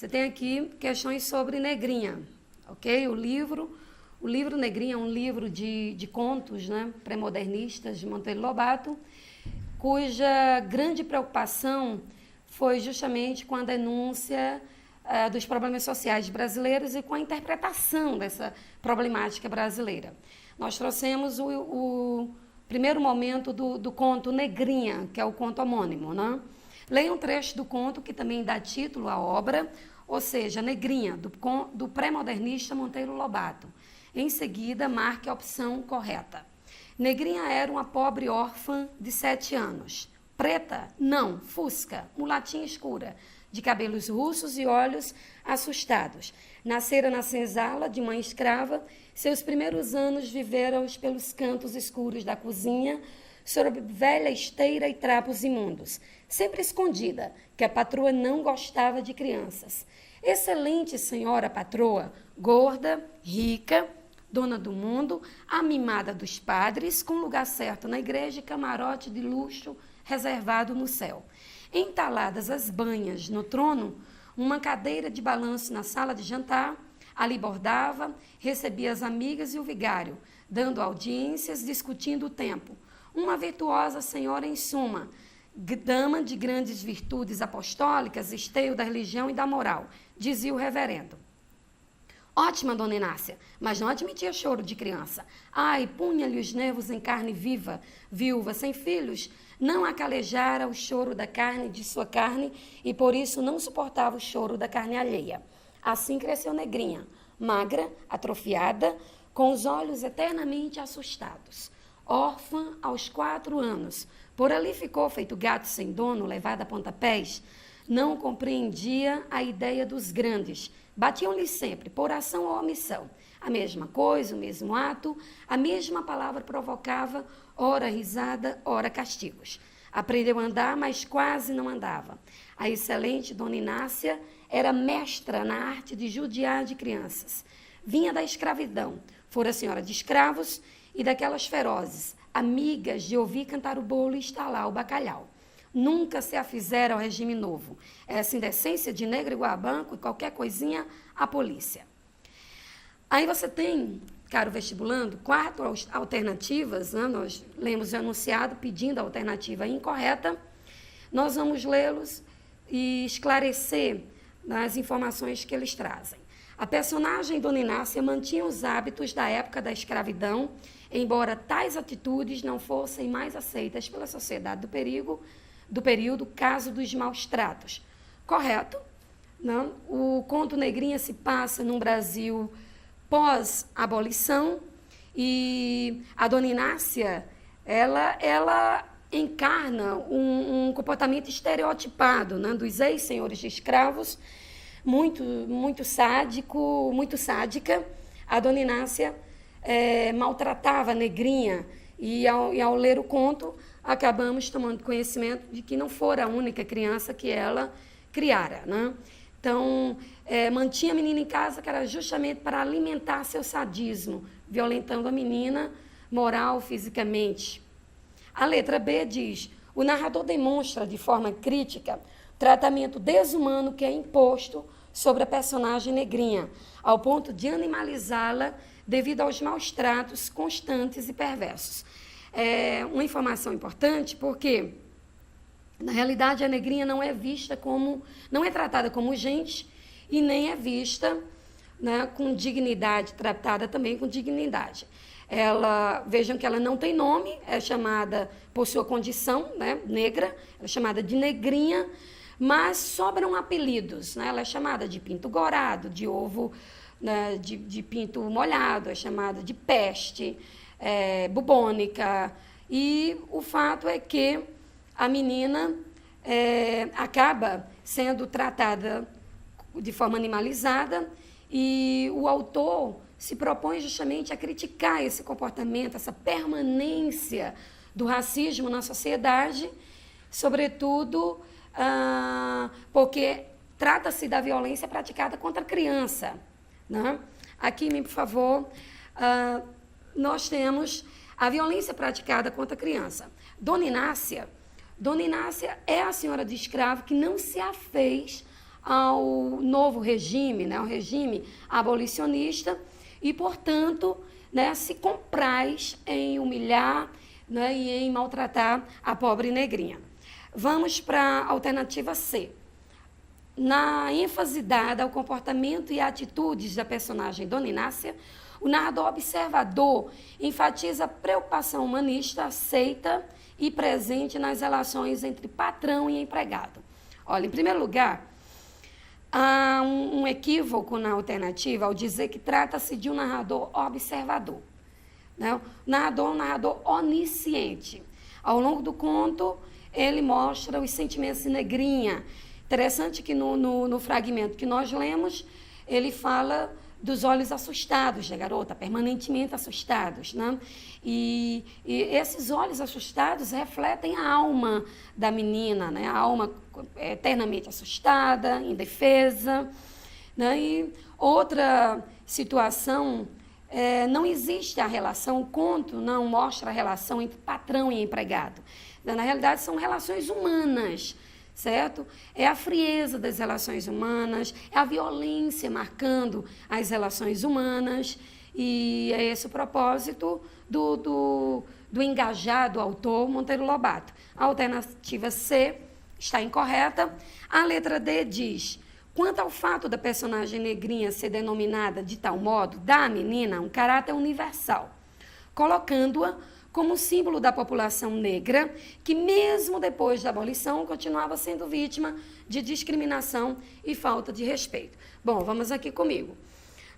Você tem aqui questões sobre Negrinha, ok? O livro Negrinha é um livro de contos, né, pré-modernistas de Monteiro Lobato, cuja grande preocupação foi justamente com a denúncia dos problemas sociais brasileiros e com a interpretação dessa problemática brasileira. Nós trouxemos o primeiro momento do conto Negrinha, que é o conto homônimo, né? Leia um trecho do conto que também dá título à obra, ou seja, Negrinha, do pré-modernista Monteiro Lobato. Em seguida, marque a opção correta. Negrinha era uma pobre órfã de 7 anos. Preta? Não, fusca, mulatinha escura, de cabelos russos e olhos assustados. Nascera na senzala de mãe escrava, seus primeiros anos viveram-os pelos cantos escuros da cozinha, sob velha esteira e trapos imundos, sempre escondida, que a patroa não gostava de crianças. Excelente senhora patroa, gorda, rica, dona do mundo, a mimada dos padres, com lugar certo na igreja e camarote de luxo reservado no céu. Entaladas as banhas no trono, uma cadeira de balanço na sala de jantar, ali bordava, recebia as amigas e o vigário, dando audiências, discutindo o tempo. Uma virtuosa senhora em suma, dama de grandes virtudes apostólicas, esteio da religião e da moral, dizia o reverendo. Ótima, dona Inácia, mas não admitia choro de criança. Ai, punha-lhe os nervos em carne viva, viúva sem filhos, não acalejara o choro da carne de sua carne e por isso não suportava o choro da carne alheia. Assim cresceu Negrinha, magra, atrofiada, com os olhos eternamente assustados. Órfã aos 4 anos, por ali ficou feito gato sem dono, levado a pontapés. Não compreendia a ideia dos grandes. Batiam-lhe sempre, por ação ou omissão. A mesma coisa, o mesmo ato, a mesma palavra provocava, ora risada, ora castigos. Aprendeu a andar, mas quase não andava. A excelente dona Inácia era mestra na arte de judiar de crianças. Vinha da escravidão, fora senhora de escravos e daquelas ferozes, amigas de ouvir cantar o bolo e estalar o bacalhau. Nunca se afizera ao regime novo. Essa indecência de negro igual a banco e qualquer coisinha, a polícia. Aí você tem, caro vestibulando, 4 alternativas, né? Nós lemos o enunciado pedindo a alternativa incorreta. Nós vamos lê-los e esclarecer as informações que eles trazem. A personagem Dona Inácia mantinha os hábitos da época da escravidão, embora tais atitudes não fossem mais aceitas pela sociedade do período, caso dos maus tratos. Correto? Não? O conto Negrinha se passa num Brasil pós-abolição e a Dona Inácia, ela encarna um comportamento estereotipado, né, dos ex-senhores de escravos, muito sádico, muito sádica. A Dona Inácia maltratava a Negrinha e ao ler o conto, acabamos tomando conhecimento de que não fora a única criança que ela criara, né? Então, mantinha a menina em casa, que era justamente para alimentar seu sadismo, violentando a menina moral, fisicamente. A letra B diz, o narrador demonstra de forma crítica o tratamento desumano que é imposto sobre a personagem Negrinha, ao ponto de animalizá-la devido aos maus tratos constantes e perversos. Uma informação importante, porque, na realidade, a Negrinha não é tratada como gente e nem é vista, né, com dignidade, tratada também com dignidade. Vejam que ela não tem nome, é chamada, por sua condição, né, negra, ela é chamada de Negrinha, mas sobram apelidos, né? Ela é chamada de pinto gorado, de ovo, né, de pinto molhado, é chamada de peste, bubônica, e o fato é que a menina acaba sendo tratada de forma animalizada e o autor se propõe justamente a criticar esse comportamento, essa permanência do racismo na sociedade, sobretudo porque trata-se da violência praticada contra a criança, né? Aqui, por favor, nós temos a violência praticada contra a criança. Dona Inácia é a senhora de escravo que não se afez ao novo regime, né, o regime abolicionista, e, portanto, né, se compraz em humilhar, né, e em maltratar a pobre negrinha. Vamos para a alternativa C. Na ênfase dada ao comportamento e atitudes da personagem Dona Inácia, o narrador observador enfatiza a preocupação humanista aceita e presente nas relações entre patrão e empregado. Olha, em primeiro lugar, há um equívoco na alternativa ao dizer que trata-se de um narrador observador. Né? O narrador é um narrador onisciente. Ao longo do conto, ele mostra os sentimentos de negrinha. Interessante que no fragmento que nós lemos, ele fala dos olhos assustados da garota, permanentemente assustados, né? E esses olhos assustados refletem a alma da menina, né? A alma eternamente assustada, indefesa, né? E outra situação, não existe a relação, o conto não mostra a relação entre patrão e empregado. Na realidade, são relações humanas, certo? É a frieza das relações humanas, é a violência marcando as relações humanas, e é esse o propósito do engajado autor Monteiro Lobato. A alternativa C está incorreta. A letra D diz: quanto ao fato da personagem negrinha ser denominada de tal modo, dá à menina um caráter universal, colocando-a como símbolo da população negra, que mesmo depois da abolição continuava sendo vítima de discriminação e falta de respeito. Bom, vamos aqui comigo.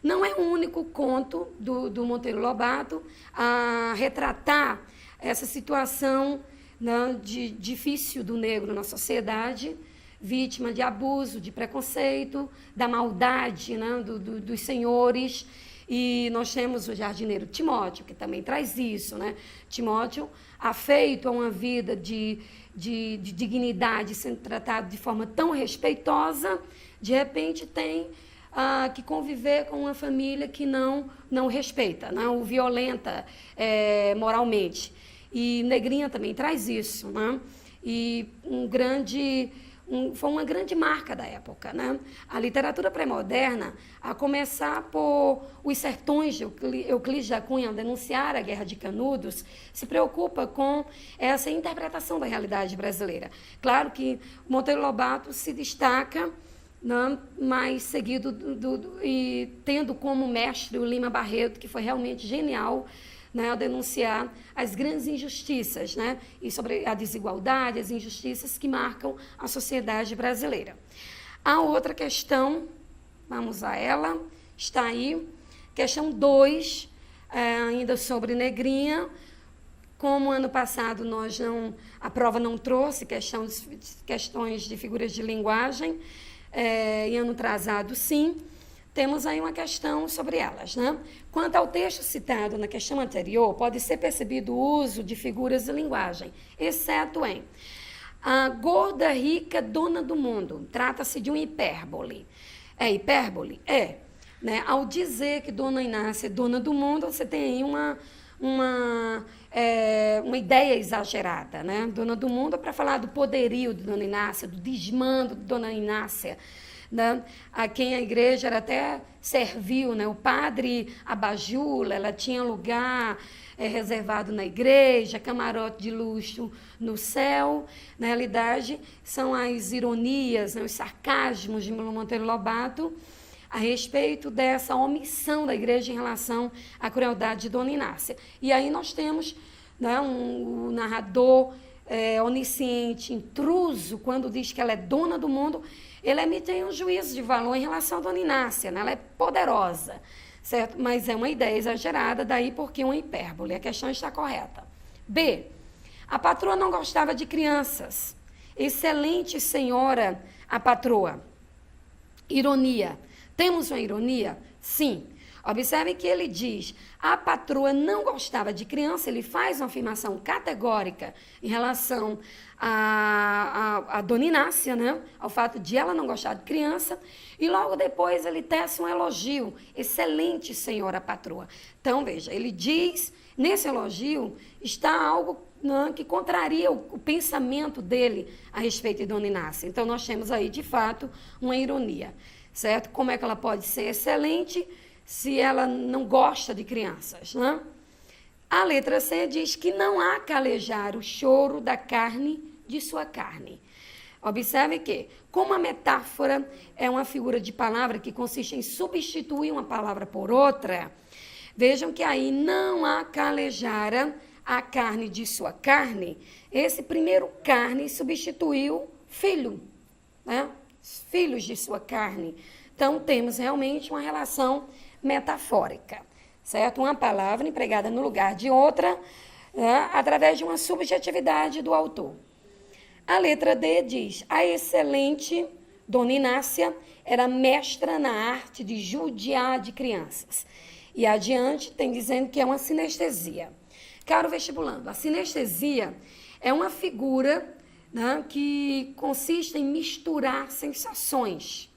Não é o único conto do Monteiro Lobato a retratar essa situação, né, difícil do negro na sociedade, vítima de abuso, de preconceito, da maldade, né, dos senhores. E nós temos o jardineiro Timóteo, que também traz isso, né? Timóteo, afeito a uma vida de dignidade, sendo tratado de forma tão respeitosa, de repente tem que conviver com uma família que não respeita, não o violenta moralmente. E Negrinha também traz isso, né? E foi uma grande marca da época, né? A literatura pré-moderna, a começar por Os Sertões de Euclides da Cunha, ao denunciar a Guerra de Canudos, se preocupa com essa interpretação da realidade brasileira. Claro que Monteiro Lobato se destaca, né, mais seguido e tendo como mestre o Lima Barreto, que foi realmente genial, né, ao denunciar as grandes injustiças, né, e sobre a desigualdade, as injustiças que marcam a sociedade brasileira. A outra questão, vamos a ela, está aí, questão 2, ainda sobre Negrinha. Como ano passado a prova não trouxe questões de figuras de linguagem, e ano atrasado sim, temos aí uma questão sobre elas, né? Quanto ao texto citado na questão anterior, pode ser percebido o uso de figuras de linguagem, exceto em a gorda, rica, dona do mundo. Trata-se de uma hipérbole. É hipérbole? É. Né? Ao dizer que Dona Inácia é dona do mundo, você tem aí uma ideia exagerada, né? Dona do mundo é para falar do poderio de Dona Inácia, do desmando de Dona Inácia, né? A quem a igreja era até serviu, né? O padre abajula, ela tinha lugar reservado na igreja, camarote de luxo no céu. Na realidade, são as ironias, né? Os sarcasmos de Monteiro Lobato a respeito dessa omissão da igreja em relação à crueldade de Dona Inácia. E aí nós temos, né, um narrador onisciente, intruso, quando diz que ela é dona do mundo, ele emite um juízo de valor em relação a Dona Inácia, né? Ela é poderosa, certo? Mas é uma ideia exagerada, daí porque uma hipérbole. A questão está correta. B. A patroa não gostava de crianças. Excelente senhora, a patroa. Ironia. Temos uma ironia? Sim. Observe que ele diz, a patroa não gostava de criança, ele faz uma afirmação categórica em relação a Dona Inácia, né? Ao fato de ela não gostar de criança, e logo depois ele tece um elogio, excelente senhora patroa. Então, veja, ele diz, nesse elogio, está algo, né, que contraria o pensamento dele a respeito de Dona Inácia. Então, nós temos aí, de fato, uma ironia, certo? Como é que ela pode ser excelente se ela não gosta de crianças, né? A letra C diz que não há calejar o choro da carne de sua carne. Observe que, como a metáfora é uma figura de palavra que consiste em substituir uma palavra por outra, vejam que aí não há calejar a carne de sua carne. Esse primeiro carne substituiu filho, né? Filhos de sua carne. Então, temos realmente uma relação metafórica, certo? Uma palavra empregada no lugar de outra, né, através de uma subjetividade do autor. A letra D diz, a excelente Dona Inácia era mestra na arte de judiar de crianças. E adiante tem dizendo que é uma sinestesia. Caro vestibulando, a sinestesia é uma figura, né, que consiste em misturar sensações.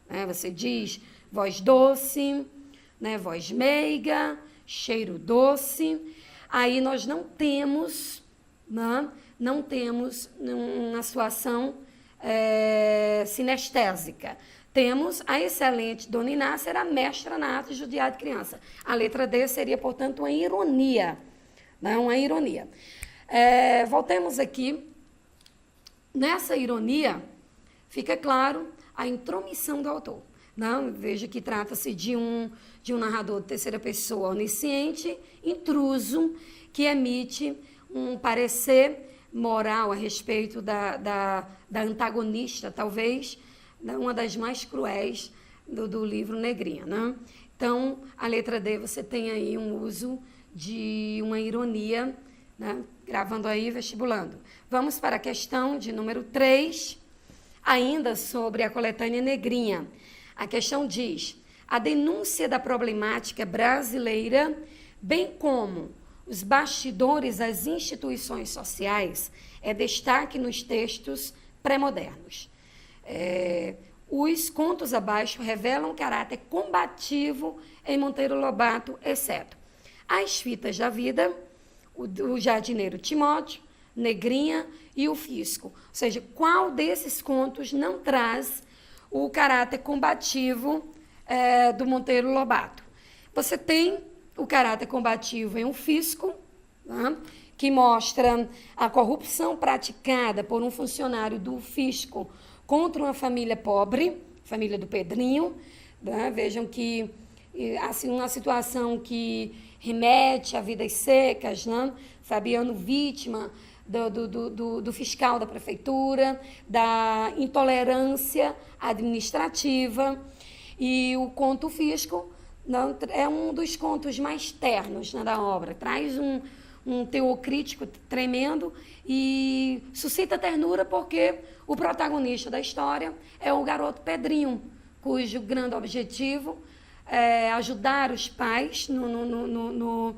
Né? Você diz voz doce, né, voz meiga, cheiro doce. Aí nós não temos, né, uma situação sinestésica. Temos a excelente Dona Inácia, era mestra na arte de judiar de criança. A letra D seria, portanto, uma ironia. Né, uma ironia. Voltemos aqui. Nessa ironia, fica claro a intromissão do autor. Não, veja que trata-se de um narrador de terceira pessoa onisciente, intruso, que emite um parecer moral a respeito da antagonista, talvez, uma das mais cruéis do livro Negrinha. Né? Então, a letra D, você tem aí um uso de uma ironia, né? Gravando aí, vestibulando. Vamos para a questão de número 3, ainda sobre a coletânea Negrinha. A questão diz, a denúncia da problemática brasileira, bem como os bastidores das instituições sociais, é destaque nos textos pré-modernos. Os contos abaixo revelam caráter combativo em Monteiro Lobato, exceto As Fitas da Vida, o Jardineiro Timóteo, Negrinha e o Fisco. Ou seja, qual desses contos não traz o caráter combativo do Monteiro Lobato? Você tem o caráter combativo em O Fisco, né, que mostra a corrupção praticada por um funcionário do fisco contra uma família pobre, família do Pedrinho. Né? Vejam que assim, uma situação que remete a vidas secas, né? Fabiano vítima do fiscal da prefeitura, da intolerância administrativa, e o conto Fisco, não, é um dos contos mais ternos, né, da obra, traz um teor crítico tremendo e suscita ternura porque o protagonista da história é o garoto Pedrinho, cujo grande objetivo é ajudar os pais no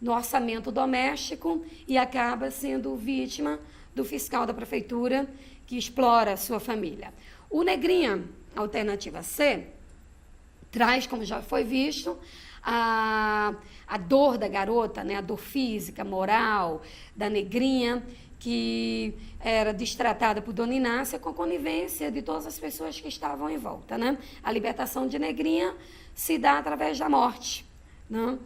orçamento doméstico e acaba sendo vítima do fiscal da prefeitura que explora a sua família. O Negrinha, alternativa C, traz, como já foi visto, a dor da garota, né? A dor física, moral da Negrinha, que era destratada por Dona Inácia com a conivência de todas as pessoas que estavam em volta. Né? A libertação de Negrinha se dá através da morte. Né?